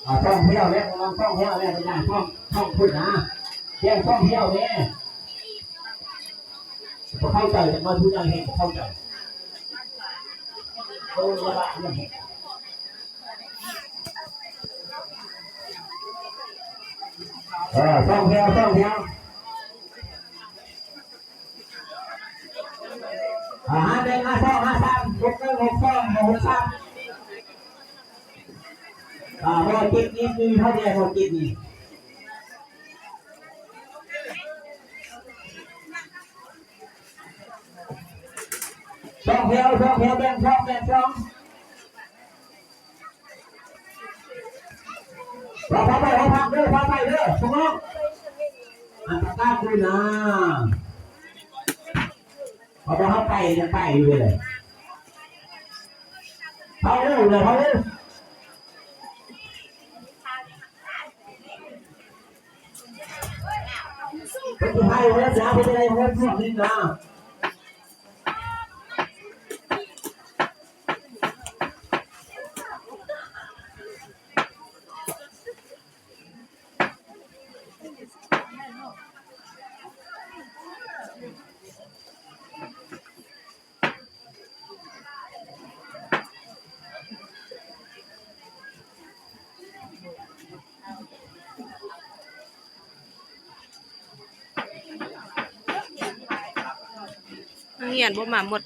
ท่องเที่ยวเนี่ยกำลังท่องเที่ยวเนี่ยเป็นไงท่องพูดนะเที่ยวท่องเที่ยวเนี่ยพอเข้าใจแต่มาทุกอย่างเห็นเข้าใจโอ้ยละเนี่ยท่องเที่ยวท่องเที่ยว5 1 5 2 5 3 6 1 6 2 6 3โมจิตนี่มีเท่าไหร่โมจิตนี่ท่องเที่ยวแบ่งช่องเราพาไปเด้อทุกคนอันตรายด้วยนะพอเขาไปเลยเขาเร็วเลยเป็นไทยเลยนะเป็นอะไรเลยพวกนี้นะเงียนบ่มาหมด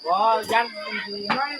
ว่ายัง